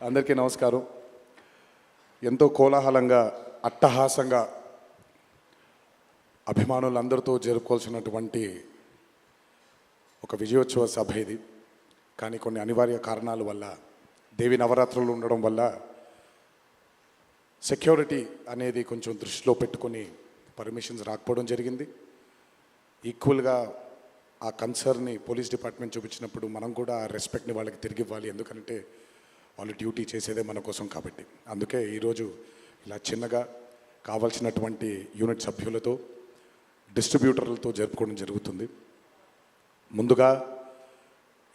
అందరికీ నమస్కారం. ఎంతో కోలాహలంగా అట్టహాసంగా అభిమానులందరితో జరుపుకోవాల్సినటువంటి ఒక విజయోత్సవ సభ ఇది. కానీ కొన్ని అనివార్య కారణాల వల్ల, దేవి నవరాత్రులు ఉండడం వల్ల సెక్యూరిటీ అనేది కొంచెం దృష్టిలో పెట్టుకొని పర్మిషన్స్ రాకపోవడం జరిగింది. ఈక్వల్గా ఆ కన్సర్న్ని పోలీస్ డిపార్ట్మెంట్ చూపించినప్పుడు మనం కూడా ఆ రెస్పెక్ట్ని వాళ్ళకి తిరిగి ఇవ్వాలి. ఎందుకంటే వాళ్ళు డ్యూటీ చేసేదే మన కోసం కాబట్టి. అందుకే ఈరోజు ఇలా చిన్నగా కావాల్సినటువంటి యూనిట్ సభ్యులతో, డిస్ట్రిబ్యూటర్లతో జరుపుకోవడం జరుగుతుంది. ముందుగా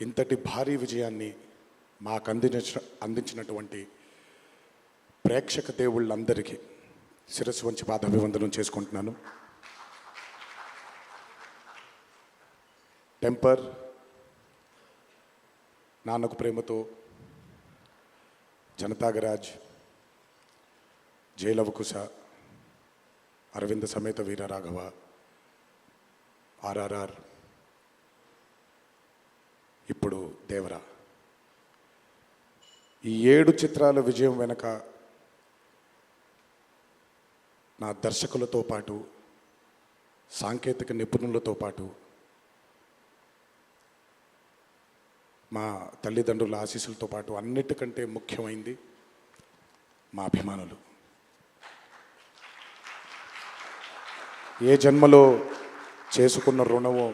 ఇంతటి భారీ విజయాన్ని మాకు అందించినటువంటి ప్రేక్షక దేవుళ్ళందరికీ శిరస్సు వంచి పాదాభివందనం చేసుకుంటున్నాను. టెంపర్, నాన్నకు ప్రేమతో, జనతాగరాజ్, జైలవకుశ, అరవింద సమేత వీరరాఘవ, ఆర్ఆర్ఆర్, ఇప్పుడు దేవరా, ఈ 7 చిత్రాల విజయం వెనక నా దర్శకులతో పాటు, సాంకేతిక నిపుణులతో పాటు, మా తల్లిదండ్రుల ఆశీస్సులతో పాటు అన్నిటికంటే ముఖ్యమైంది మా అభిమానులు. ఏ జన్మలో చేసుకున్న రుణమో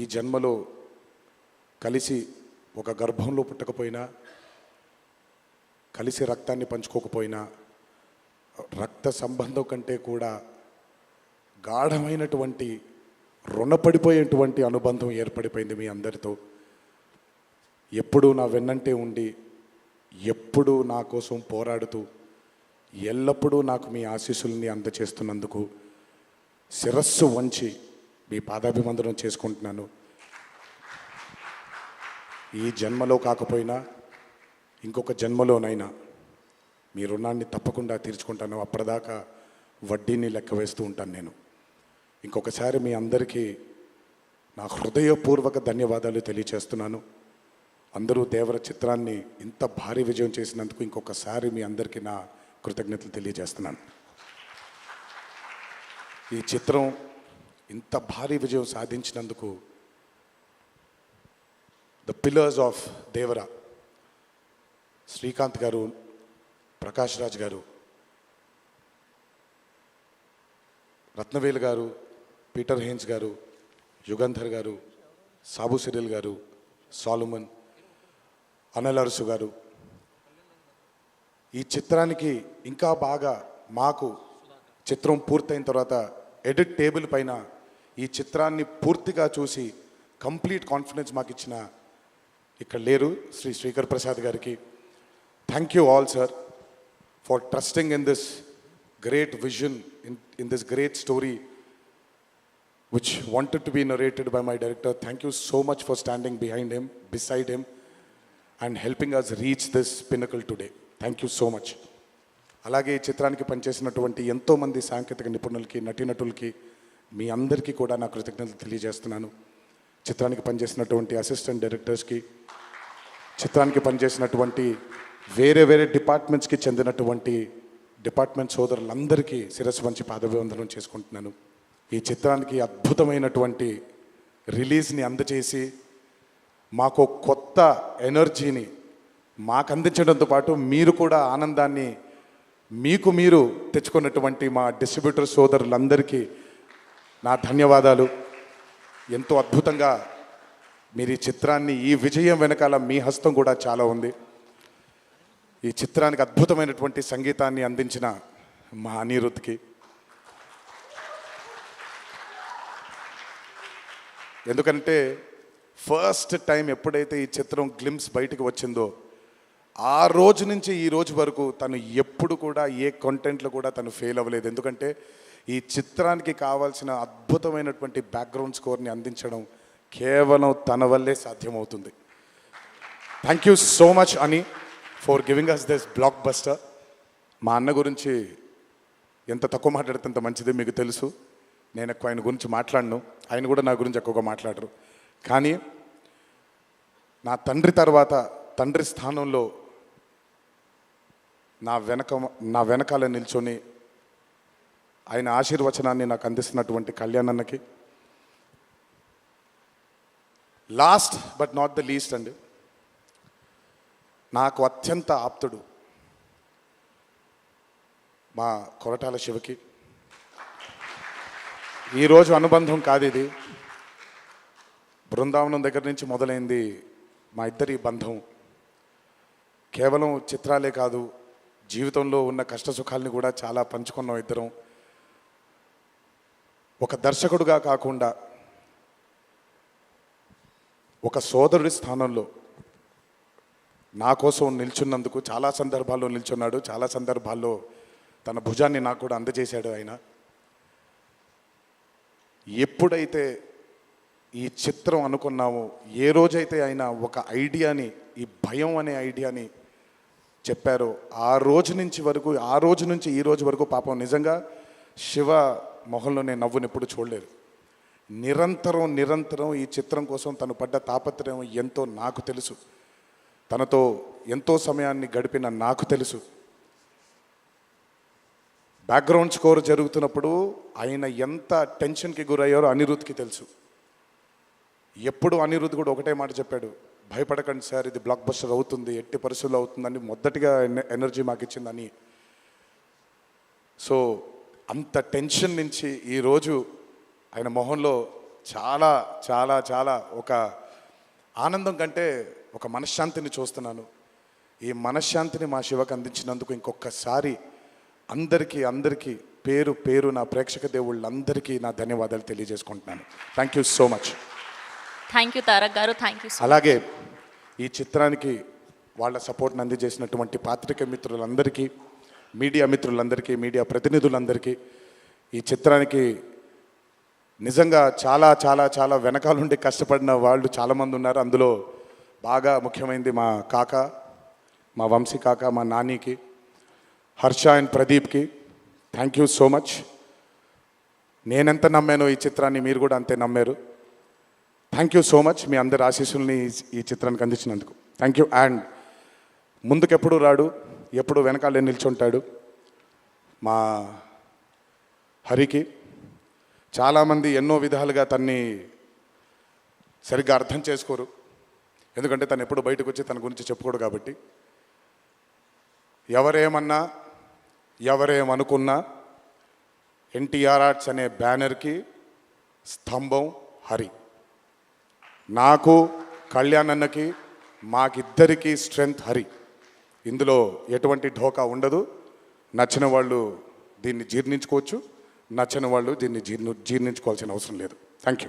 ఈ జన్మలో కలిసి ఒక గర్భంలో పుట్టకపోయినా, కలిసి రక్తాన్ని పంచుకోకపోయినా, రక్త సంబంధం కంటే కూడా గాఢమైనటువంటి రుణపడిపోయేటువంటి అనుబంధం ఏర్పడిపోయింది మీ అందరితో. ఎప్పుడూ నా వెన్నంటే ఉండి, ఎప్పుడూ నా కోసం పోరాడుతూ, ఎల్లప్పుడూ నాకు మీ ఆశీస్సుల్ని అందచేస్తున్నందుకు శిరస్సు వంచి మీ పాదాభివందనం చేసుకుంటున్నాను. ఈ జన్మలో కాకపోయినా ఇంకొక జన్మలోనైనా మీ రుణాన్ని తప్పకుండా తీర్చుకుంటాను. అప్పటిదాకా వడ్డీని లెక్క వేస్తూ ఉంటాను నేను. ఇంకొకసారి మీ అందరికీ నా హృదయపూర్వక ధన్యవాదాలు తెలియచేస్తున్నాను. అందరూ దేవర చిత్రాన్ని ఇంత భారీ విజయం చేసినందుకు ఇంకొకసారి మీ అందరికీ నా కృతజ్ఞతలు తెలియజేస్తున్నాను. ఈ చిత్రం ఇంత భారీ విజయం సాధించినందుకు the pillars of Devara, Srikanth garu, Prakash Raj గారు, రత్నవేలు గారు, పీటర్ హెయిన్స్ గారు, యుగంధర్ గారు, సాబు సిరిల్ గారు, సాలుమన్, అనిల్ అరుసు గారు, ఈ చిత్రానికి ఇంకా బాగా మాకు చిత్రం పూర్తయిన తర్వాత ఎడిట్ టేబుల్ పైన ఈ చిత్రాన్ని పూర్తిగా చూసి కంప్లీట్ కాన్ఫిడెన్స్ మాకు ఇచ్చిన, ఇక్కడ లేరు, శ్రీ శ్రీకర్ ప్రసాద్ గారికి thank you all sir for trusting in this great vision, in this great story which wanted to be narrated by my director. Thank you so much for standing behind him, beside him, and helping us reach this pinnacle today. Thank you so much. అలాగే ఈ చిత్రానికి పనిచేసినటువంటి ఎంతోమంది సాంకేతిక నిపుణులకి, నటీనటులకి, మీ అందరికీ కూడా నా కృతజ్ఞతలు తెలియజేస్తున్నాను. చిత్రానికి పనిచేసినటువంటి అసిస్టెంట్ డైరెక్టర్స్కి, చిత్రానికి పనిచేసినటువంటి వేరే వేరే డిపార్ట్మెంట్స్కి చెందినటువంటి డిపార్ట్మెంట్ సోదరులందరికీ శిరస్సు వంచి పాదాభివందనం చేసుకుంటున్నాను. ఈ చిత్రానికి అద్భుతమైనటువంటి రిలీజ్ని అందజేసి మాకు కొత్త ఎనర్జీని మాకు అందించడంతో పాటు మీరు కూడా ఆనందాన్ని మీకు మీరు తెచ్చుకున్నటువంటి మా డిస్ట్రిబ్యూటర్ సోదరులందరికీ నా ధన్యవాదాలు. ఎంతో అద్భుతంగా మీరు ఈ చిత్రాన్ని, ఈ విజయం వెనకాల మీ హస్తం కూడా చాలా ఉంది. ఈ చిత్రానికి అద్భుతమైనటువంటి సంగీతాన్ని అందించిన మా అనిరుద్ధ్కి, ఎందుకంటే ఫస్ట్ టైం ఎప్పుడైతే ఈ చిత్రం గ్లిమ్స్ బయటకు వచ్చిందో ఆ రోజు నుంచి ఈ రోజు వరకు తను ఎప్పుడు కూడా ఏ కంటెంట్లో కూడా తను ఫెయిల్ అవ్వలేదు. ఎందుకంటే ఈ చిత్రానికి కావాల్సిన అద్భుతమైనటువంటి బ్యాక్గ్రౌండ్ స్కోర్ని అందించడం కేవలం తన వల్లే సాధ్యమవుతుంది. థ్యాంక్ యూ సో మచ్ అని for giving us this blockbuster. మా అన్న గురించి ఎంత తక్కువ మాట్లాడితే అంత మంచిది, మీకు తెలుసు. నేను ఎక్కువ ఆయన గురించి మాట్లాడను, ఆయన కూడా నా గురించి ఎక్కువగా మాట్లాడరు. కానీ నా తండ్రి తర్వాత తండ్రి స్థానంలో నా వెనకాల నిల్చొని ఆయన ఆశీర్వచనాన్ని నాకు అందిస్తున్నటువంటి కళ్యాణ్ అన్నకి, last but not the least అండి, నాకు అత్యంత ఆప్తుడు మా కొరటాల శివకి. ఈరోజు అనుబంధం కాదు ఇది, బృందావనం దగ్గర నుంచి మొదలైంది మా ఇద్దరి బంధం. కేవలం చిత్రాలే కాదు, జీవితంలో ఉన్న కష్ట సుఖాలని కూడా చాలా పంచుకున్నాం ఇద్దరం. ఒక దర్శకుడుగా కాకుండా ఒక సోదరుడి స్థానంలో నా కోసం నిల్చున్నందుకు చాలా సందర్భాల్లో నిల్చున్నాడు, చాలా సందర్భాల్లో తన భుజాన్ని నాకు కూడా అందజేశాడు ఆయన. ఎప్పుడైతే ఈ చిత్రం అనుకున్నామో, ఏ రోజైతే ఆయన ఒక ఐడియాని, ఈ భయం అనే ఐడియాని చెప్పారో, ఆ రోజు నుంచి ఈ రోజు వరకు పాపం నిజంగా శివ మొహంలో నేను నవ్వుని ఎప్పుడు చూడలేదు. నిరంతరం ఈ చిత్రం కోసం తను పడ్డ తాపత్రయం ఎంతో నాకు తెలుసు. తనతో ఎంతో సమయాన్ని గడిపిన నాకు తెలుసు. బ్యాక్గ్రౌండ్ స్కోర్ జరుగుతున్నప్పుడు ఆయన ఎంత టెన్షన్కి గురయ్యారో అనిరుద్ధ్కి తెలుసు. ఎప్పుడు అనిరుద్ధ్ కూడా ఒకటే మాట చెప్పాడు, భయపడకండి సార్, ఇది బ్లాక్ బస్టర్ అవుతుంది, ఎట్టి పరిస్థితుల్లో అవుతుందని మొదటిగా ఎనర్జీ మాకు ఇచ్చిందని. సో అంత టెన్షన్ నుంచి ఈరోజు ఆయన మొహంలో చాలా చాలా చాలా ఒక ఆనందం కంటే ఒక మనశ్శాంతిని చూస్తున్నాను. ఈ మనశ్శాంతిని మా శివకు అందించినందుకు ఇంకొకసారి అందరికీ పేరు నా ప్రేక్షక దేవుళ్ళందరికీ నా ధన్యవాదాలు తెలియజేసుకుంటున్నాను. Thank you so much. Thank you Tarak గారు, థ్యాంక్ యూ. అలాగే ఈ చిత్రానికి వాళ్ళ సపోర్ట్ని అందజేసినటువంటి పాత్రిక మిత్రులందరికీ, మీడియా మిత్రులందరికీ, మీడియా ప్రతినిధులందరికీ, ఈ చిత్రానికి నిజంగా చాలా చాలా చాలా వెనకాలండి కష్టపడిన వాళ్ళు చాలామంది ఉన్నారు. అందులో బాగా ముఖ్యమైనది మా కాక, మా వంశీ కాక, మా నానికి, హర్ష అండ్ ప్రదీప్కి థ్యాంక్ యూ సో మచ్. నేనెంత నమ్మానో ఈ చిత్రాన్ని మీరు కూడా అంతే నమ్మారు. Thank you so much. మీ అందరి ఆశీస్సుల్ని ఈ చిత్రానికి అందించినందుకు థ్యాంక్ యూ. అండ్ ముందుకెప్పుడు రాడు, ఎప్పుడు వెనకాలే నిల్చుంటాడు మా హరికి. చాలామంది ఎన్నో విధాలుగా తన్ని సరిగ్గా అర్థం చేసుకోరు, ఎందుకంటే తను ఎప్పుడు బయటకు వచ్చి తన గురించి చెప్పుకోడు కాబట్టి. ఎవరేమన్నా ఎవరేమనుకున్నా ఎన్టీఆర్ ఆర్ట్స్ అనే బ్యానర్కి స్తంభం హరి. నాకు, కళ్యాణ్ అన్నకి, మాకిద్దరికీ స్ట్రెంగ్త్ హరి. ఇందులో ఎటువంటి ఢోకా ఉండదు. నచ్చిన వాళ్ళు దీన్ని జీర్ణించుకోవచ్చు, నచ్చని వాళ్ళు దీన్ని జీర్ణించుకోవాల్సిన అవసరం లేదు. Thank you.